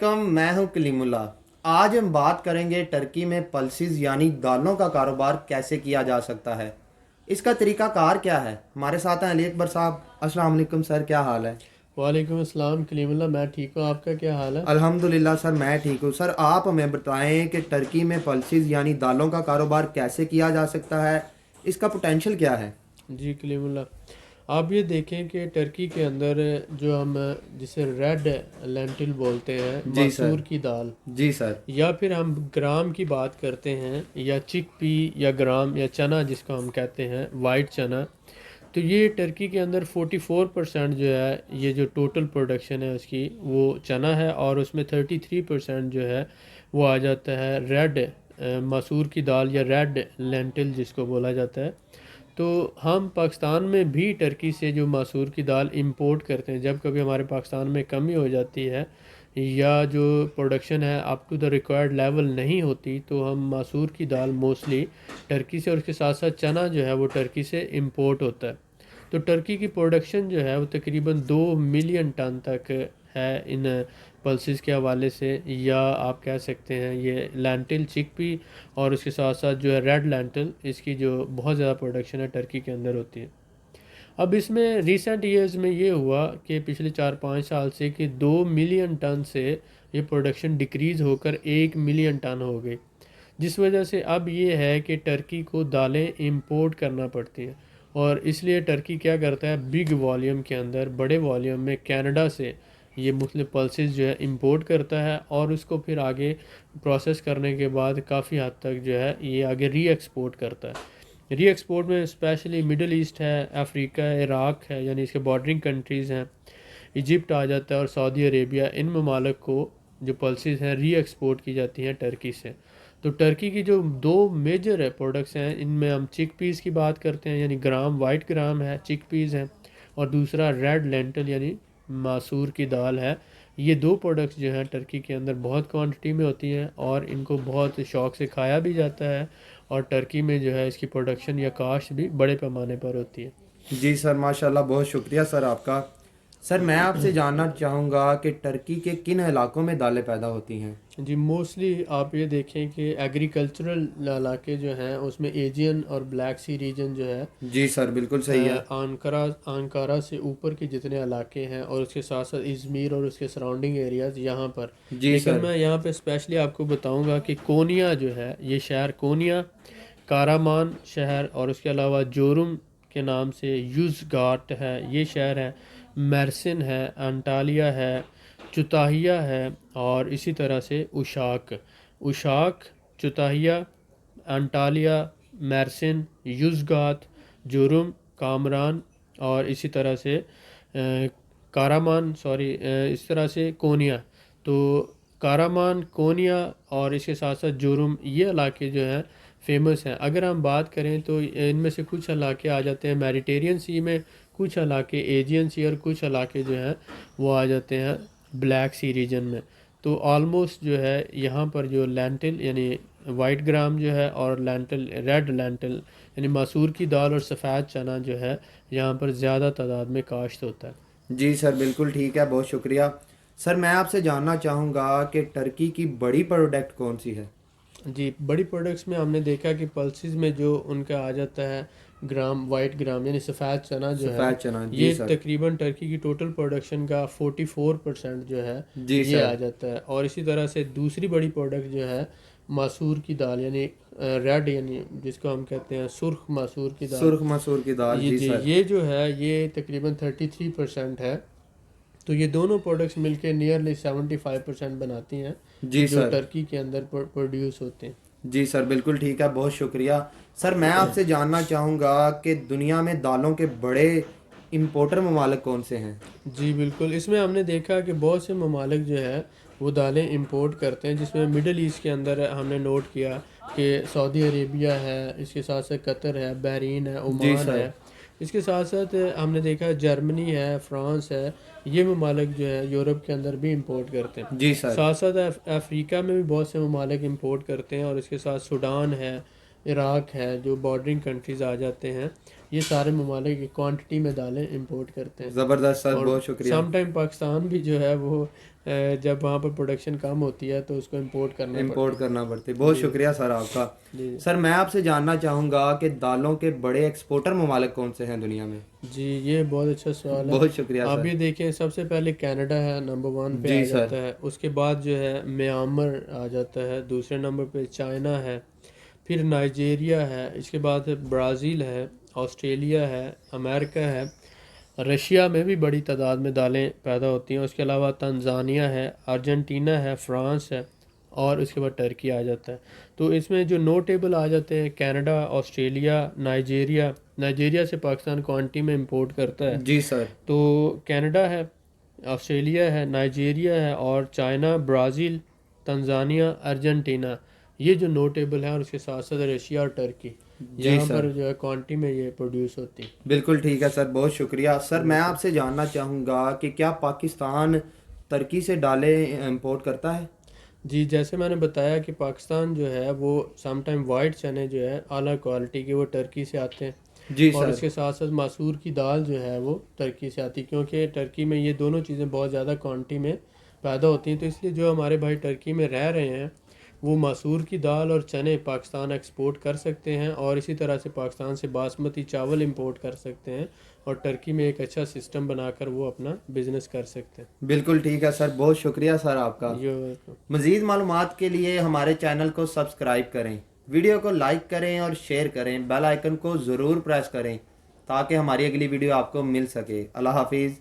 अस्सलामुअलैकुम, मैं हूं कलीमुल्ला। आज हम बात करेंगे टर्की में पल्सेस यानी दालों का कारोबार कैसे किया जा सकता है। इसका तरीकाकार क्या है। हमारे साथ हैं अली अकबर साहब। अस्सलाम वालेकुम सर, क्या हाल है। वालेकुम अस्सलाम कलीमुल्लाह। मैं ठीक हूँ, आपका क्या हाल है? अल्हम्दुलिल्लाह सर, मैं ठीक हूँ। सर आप हमें बताएं कि टर्की में पल्सेस यानी दालों का कारोबार कैसे किया जा सकता है, इसका पोटेंशियल क्या है। जी कलीमुल्लाह, आप ये देखें कि टर्की के अंदर जो हम जिसे रेड लेंटिल बोलते हैं, जी सर। मसूर की दाल, जी सर। या फिर हम ग्राम की बात करते हैं, या चिक पी या ग्राम या चना जिसको हम कहते हैं वाइट चना। तो ये टर्की के अंदर 44% जो है, ये जो टोटल प्रोडक्शन है उसकी, वो चना है। और उसमें 33% जो है वो आ जाता है रेड मसूर की दाल या रेड लेंटिल जिसको बोला जाता है। तो हम पाकिस्तान में भी टर्की से जो मसूर की दाल इंपोर्ट करते हैं, जब कभी हमारे पाकिस्तान में कमी हो जाती है या जो प्रोडक्शन है up to the required level नहीं होती, तो हम मसूर की दाल मोस्टली टर्की से, और उसके साथ साथ चना जो है वो टर्की से इंपोर्ट होता है। तो टर्की की प्रोडक्शन जो है वो तकरीबन 2 मिलियन टन तक है इन पल्सेस के हवाले से, या आप कह सकते हैं ये लैंटिल चिकपी और उसके साथ साथ जो है रेड लैंटिल, इसकी जो बहुत ज़्यादा प्रोडक्शन है टर्की के अंदर होती है। अब इसमें रिसेंट ईयर्स में ये हुआ कि पिछले 4-5 साल से कि 2 मिलियन टन से ये प्रोडक्शन डिक्रीज़ होकर 1 मिलियन टन हो गई, जिस वजह से अब ये है कि टर्की को दालें इंपोर्ट करना पड़ती हैं। और इसलिए टर्की क्या करता है, बिग वॉल्यूम के अंदर, बड़े वॉल्यूम में कनाडा से ये मुख्तलिफ पल्सेस जो है इंपोर्ट करता है, और उसको फिर आगे प्रोसेस करने के बाद काफ़ी हद तक जो है ये आगे री एक्सपोर्ट करता है। री एक्सपोर्ट में स्पेशली मिडल ईस्ट है, अफ्रीका है, इराक़ है, यानी इसके बॉर्डरिंग कंट्रीज़ हैं, इजिप्ट आ जाता है और सऊदी अरेबिया, इन ममालिक को जो पल्सेस हैं री एक्सपोर्ट की जाती हैं टर्की से। तो टर्की की जो दो मेजर प्रोडक्ट्स हैं, इनमें हम चिक पीस की बात करते हैं, यानी ग्राम वाइट ग्राम है, चिक पीस हैं, और दूसरा रेड लेंटल यानी मसूर की दाल है। ये दो प्रोडक्ट्स जो हैं टर्की के अंदर बहुत क्वांटिटी में होती हैं और इनको बहुत शौक से खाया भी जाता है, और टर्की में जो है इसकी प्रोडक्शन या काश्त भी बड़े पैमाने पर होती है। जी सर, माशाल्लाह, बहुत शुक्रिया सर आपका। सर मैं आपसे जानना चाहूँगा कि टर्की के किन इलाकों में दालें पैदा होती हैं। जी, मोस्टली आप ये देखें कि एग्रीकल्चरल इलाके जो हैं उसमें एजियन और ब्लैक सी रीजन जो है, जी सर, बिल्कुल सही है। आंकारा अंकारा से ऊपर के जितने इलाके हैं, और उसके साथ साथ इज़मीर और उसके सराउंडिंग एरियाज़ यहाँ पर। जी लेकिन सर। मैं यहाँ पे स्पेशली आपको बताऊँगा कि कोनिया जो है, ये शहर कोनिया, कारामान शहर, और उसके अलावा जोरुम के नाम से यूज़गाट है ये शहर है, मेर्सिन है, अंटालिया है, चुताहिया है, और इसी तरह से उशाक, उशाक, चुताहिया, अंटालिया, मेर्सिन, यूज़गात, जुरुम, कामरान, और इसी तरह से कारामान, सॉरी, इस तरह से कोनिया। तो कारामान, कोनिया और इसके साथ साथ जुरुम, ये इलाके जो हैं फेमस हैं। अगर हम बात करें तो इनमें से कुछ इलाके आ जाते हैं मेडिटेरियन सी में, कुछ इलाके एजियन सी, और कुछ इलाके जो हैं वो आ जाते हैं ब्लैक सी रीजन में। तो ऑलमोस्ट जो है यहाँ पर जो लैंटिल यानी वाइट ग्राम जो है, और लैंटिल रेड लैंटिल यानी मसूर की दाल और सफ़ेद चना जो है, यहाँ पर ज़्यादा तादाद में काश्त होता है। जी सर, बिल्कुल ठीक है, बहुत शुक्रिया। सर मैं आपसे जानना चाहूँगा कि टर्की की बड़ी प्रोडक्ट कौन सी है। जी, बड़ी प्रोडक्ट्स में हमने देखा कि पल्सेस में जो उनका आ जाता है ग्राम वाइट ग्राम यानी सफ़ेद चना जो है, सफ़ेद चना, जी ये सर। तकरीबन टर्की की टोटल प्रोडक्शन का 44% जो है जी ये आ सर। जाता है। और इसी तरह से दूसरी बड़ी प्रोडक्ट जो है मसूर की दाल, यानी रेड, यानी जिसको हम कहते हैं सुर्ख मसूर की दाल, सुर्ख मसूर की दाल, ये जी जी सर। ये जो है ये तकरीबन 33% है। तो ये दोनों प्रोडक्ट्स मिलके नियरली 75% बनाती हैं जी जो सर। टर्की के अंदर प्रोड्यूस होते हैं। जी सर, बिल्कुल ठीक है, बहुत शुक्रिया। सर मैं आपसे जानना चाहूँगा कि दुनिया में दालों के बड़े इंपोर्टर ममालिक कौन से हैं। जी बिल्कुल, इसमें हमने देखा कि बहुत से ममालिक जो है वो दालें इंपोर्ट करते हैं, जिसमें मिडल ईस्ट के अंदर हमने नोट किया कि सऊदी अरेबिया है, इसके साथ साथ कतर है, बहरीन है, जी ओमान सर। है। इसके साथ साथ हमने देखा जर्मनी है, फ्रांस है, ये ममालिक जो है यूरोप के अंदर भी इंपोर्ट करते हैं। जी सर। साथ साथ अफ्रीका में भी बहुत से ममालिक इंपोर्ट करते हैं, और इसके साथ सूडान है, इराक़ है, जो बॉर्डरिंग कंट्रीज़ आ जाते हैं, ये सारे ममालिक की क्वांटिटी में दालें इंपोर्ट करते हैं। ज़बरदस्त सर, और बहुत शुक्रिया। सम टाइम पाकिस्तान भी जो है वो जब वहाँ पर प्रोडक्शन कम होती है तो उसको इंपोर्ट करना इंपोर्ट करना पड़ती है। बहुत शुक्रिया सर आपका। जी सर मैं आपसे जानना चाहूँगा कि दालों के बड़े एक्सपोर्टर ममालिक कौन से हैं दुनिया में? जी, ये बहुत अच्छा सवाल है। बहुत शुक्रिया आप सर। ये देखें, सबसे पहले कनाडा है, नंबर 1 पे जी आ सर। जाता है। उसके बाद जो है म्यांमार आ जाता है, दूसरे नंबर पे चाइना है, फिर नाइजीरिया है, इसके बाद ब्राज़ील है, ऑस्ट्रेलिया है, अमेरिका है, रशिया में भी बड़ी तादाद में दालें पैदा होती हैं। उसके अलावा तंजानिया है, अर्जेंटीना है, फ्रांस है, और उसके बाद टर्की आ जाता है। तो इसमें जो नोटेबल आ जाते हैं, कनाडा, ऑस्ट्रेलिया, नाइजीरिया। नाइजीरिया से पाकिस्तान क्वांटी में इंपोर्ट करता है। जी सर। तो कनाडा है, ऑस्ट्रेलिया है, नाइजीरिया है, और चाइना, ब्राज़ील, तंजानिया, अर्जेंटीना, ये जो नोटेबल है। और उसके साथ साथ रशिया और टर्की, जी यहाँ सर। पर जो है क्वांटी में ये प्रोड्यूस होती है। बिल्कुल ठीक है सर, बहुत शुक्रिया सर। मैं आपसे जानना चाहूँगा कि क्या पाकिस्तान तुर्की से दालें इंपोर्ट करता है? जी, जैसे मैंने बताया कि पाकिस्तान जो है वो समटाइम वाइट चने जो है आला क्वालिटी के वो टर्की से आते हैं। जी और सर। उसके साथ साथ मसूर की दाल जो है वो टर्की से आती है, क्योंकि टर्की में ये दोनों चीज़ें बहुत ज़्यादा क्वांटिटी में पैदा होती हैं। तो इसलिए जो हमारे भाई टर्की में रह रहे हैं, वो मसूर की दाल और चने पाकिस्तान एक्सपोर्ट कर सकते हैं, और इसी तरह से पाकिस्तान से बासमती चावल इंपोर्ट कर सकते हैं, और टर्की में एक अच्छा सिस्टम बनाकर वो अपना बिजनेस कर सकते हैं। बिल्कुल ठीक है सर, बहुत शुक्रिया सर आपका। ये मज़ीद मालूमात के लिए हमारे चैनल को सब्सक्राइब करें, वीडियो को लाइक करें और शेयर करें, बेल आइकन को ज़रूर प्रेस करें ताकि हमारी अगली वीडियो आपको मिल सके। अल्लाह हाफिज़।